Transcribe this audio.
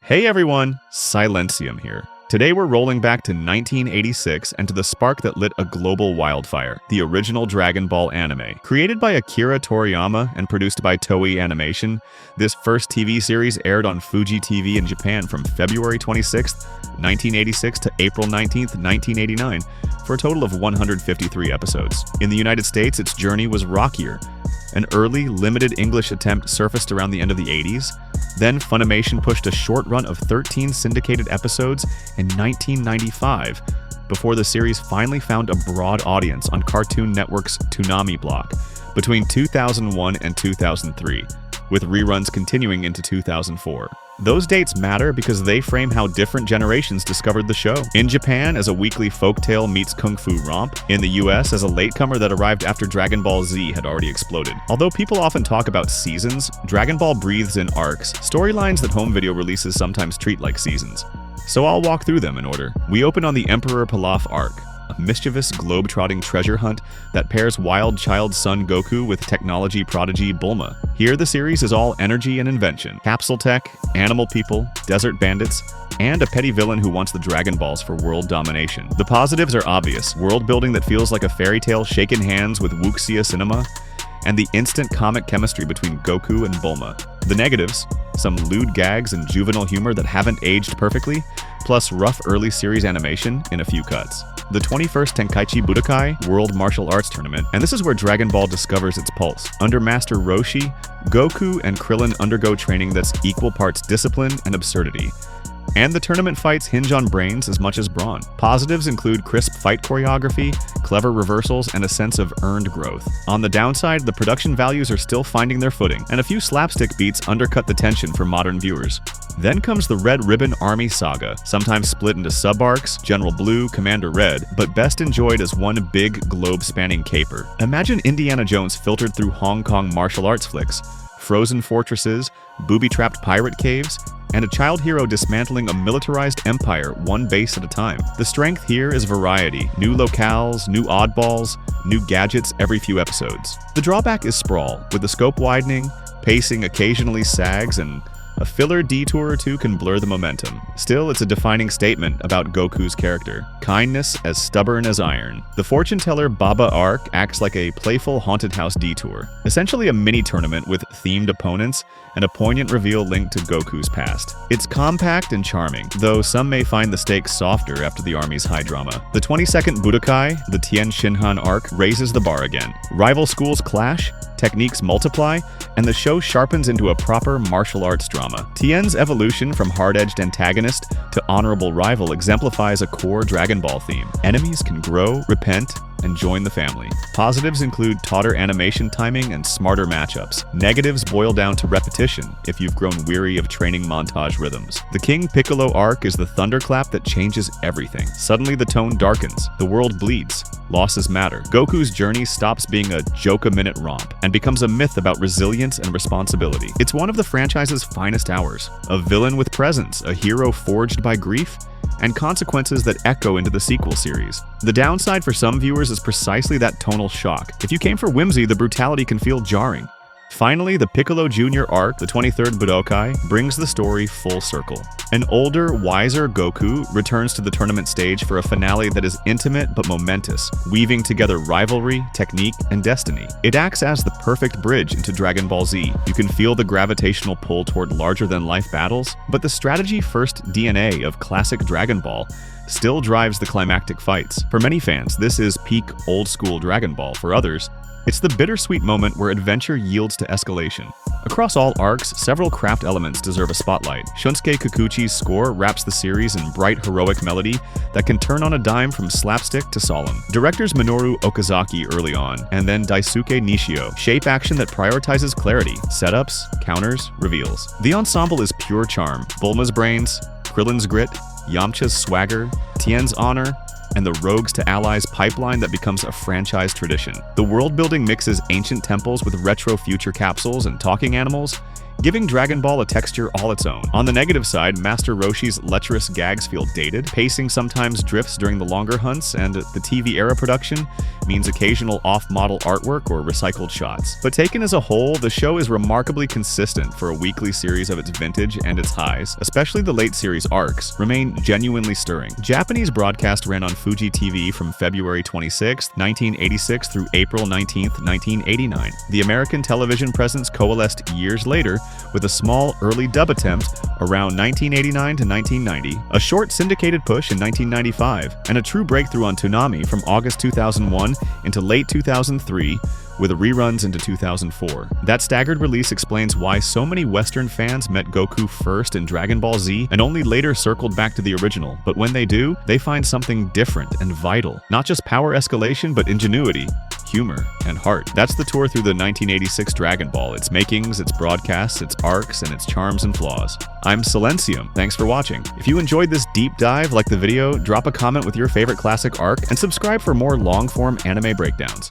Hey everyone, Silencium here. Today we're rolling back to 1986 and to the spark that lit a global wildfire, the original Dragon Ball anime. Created by Akira Toriyama and produced by Toei Animation, this first TV series aired on Fuji TV in Japan from February 26, 1986 to April 19, 1989, for a total of 153 episodes. In the United States, its journey was rockier. An early, limited English attempt surfaced around the end of the 80s. Then Funimation pushed a short run of 13 syndicated episodes in 1995, before the series finally found a broad audience on Cartoon Network's Toonami block between 2001 and 2003, with reruns continuing into 2004. Those dates matter because they frame how different generations discovered the show. In Japan, as a weekly folktale meets kung fu romp. In the US, as a latecomer that arrived after Dragon Ball Z had already exploded. Although people often talk about seasons, Dragon Ball breathes in arcs, storylines that home video releases sometimes treat like seasons. So I'll walk through them in order. We open on the Emperor Pilaf arc, a mischievous, globe-trotting treasure hunt that pairs wild child son Goku with technology prodigy Bulma. Here, the series is all energy and invention. Capsule tech, animal people, desert bandits, and a petty villain who wants the Dragon Balls for world domination. The positives are obvious: world building that feels like a fairy tale shaken hands with wuxia cinema, and the instant comic chemistry between Goku and Bulma. The negatives: some lewd gags and juvenile humor that haven't aged perfectly, plus rough early series animation in a few cuts. The 21st Tenkaichi Budokai World Martial Arts Tournament, and this is where Dragon Ball discovers its pulse. Under Master Roshi, Goku and Krillin undergo training that's equal parts discipline and absurdity. And the tournament fights hinge on brains as much as brawn. Positives include crisp fight choreography, clever reversals, and a sense of earned growth. On the downside, the production values are still finding their footing, and a few slapstick beats undercut the tension for modern viewers. Then comes the Red Ribbon Army saga, sometimes split into sub-arcs, General Blue, Commander Red, but best enjoyed as one big globe-spanning caper. Imagine Indiana Jones filtered through Hong Kong martial arts flicks, frozen fortresses, booby-trapped pirate caves, and a child hero dismantling a militarized empire one base at a time. The strength here is variety: new locales, new oddballs, new gadgets every few episodes. The drawback is sprawl, with the scope widening, pacing occasionally sags, and a filler detour or two can blur the momentum. Still, it's a defining statement about Goku's character: kindness as stubborn as iron. The fortune teller Baba arc acts like a playful haunted house detour, essentially a mini tournament with themed opponents and a poignant reveal linked to Goku's past. It's compact and charming, though some may find the stakes softer after the army's high drama. The 22nd Budokai, the Tien Shinhan arc, raises the bar again. Rival schools clash, techniques multiply, and the show sharpens into a proper martial arts drama. Tien's evolution from hard-edged antagonist to honorable rival exemplifies a core Dragon Ball theme. Enemies can grow, repent, and join the family. Positives include tauter animation timing and smarter matchups. Negatives boil down to repetition if you've grown weary of training montage rhythms. The King Piccolo arc is the thunderclap that changes everything. Suddenly the tone darkens, the world bleeds, losses matter. Goku's journey stops being a joke-a-minute romp and becomes a myth about resilience and responsibility. It's one of the franchise's finest hours. A villain with presence, a hero forged by grief, and consequences that echo into the sequel series. The downside for some viewers is precisely that tonal shock. If you came for whimsy, the brutality can feel jarring. Finally, the Piccolo Jr. arc, the 23rd Budokai, brings the story full circle. An older, wiser Goku returns to the tournament stage for a finale that is intimate but momentous, weaving together rivalry, technique, and destiny. It acts as the perfect bridge into Dragon Ball Z. You can feel the gravitational pull toward larger-than-life battles, but the strategy-first DNA of classic Dragon Ball still drives the climactic fights. For many fans, this is peak old-school Dragon Ball. For others, it's the bittersweet moment where adventure yields to escalation. Across all arcs, several craft elements deserve a spotlight. Shunsuke Kikuchi's score wraps the series in bright, heroic melody that can turn on a dime from slapstick to solemn. Directors Minoru Okazaki early on, and then Daisuke Nishio shape action that prioritizes clarity, setups, counters, reveals. The ensemble is pure charm: Bulma's brains, Krillin's grit, Yamcha's swagger, Tien's honor, and the Rogues to Allies pipeline that becomes a franchise tradition. The world building mixes ancient temples with retro future capsules and talking animals, giving Dragon Ball a texture all its own. On the negative side, Master Roshi's lecherous gags feel dated, pacing sometimes drifts during the longer hunts, and the TV-era production means occasional off-model artwork or recycled shots. But taken as a whole, the show is remarkably consistent for a weekly series of its vintage, and its highs, especially the late series arcs, remain genuinely stirring. Japanese broadcast ran on Fuji TV from February 26, 1986 through April 19, 1989. The American television presence coalesced years later with a small early dub attempt around 1989 to 1990, a short syndicated push in 1995, and a true breakthrough on Toonami from August 2001 into late 2003, with reruns into 2004. That staggered release explains why so many Western fans met Goku first in Dragon Ball Z and only later circled back to the original, but when they do, they find something different and vital. Not just power escalation, but ingenuity, humor, and heart. That's the tour through the 1986 Dragon Ball, its makings, its broadcasts, its arcs, and its charms and flaws. I'm Silencium, thanks for watching. If you enjoyed this deep dive, like the video, drop a comment with your favorite classic arc, and subscribe for more long-form anime breakdowns.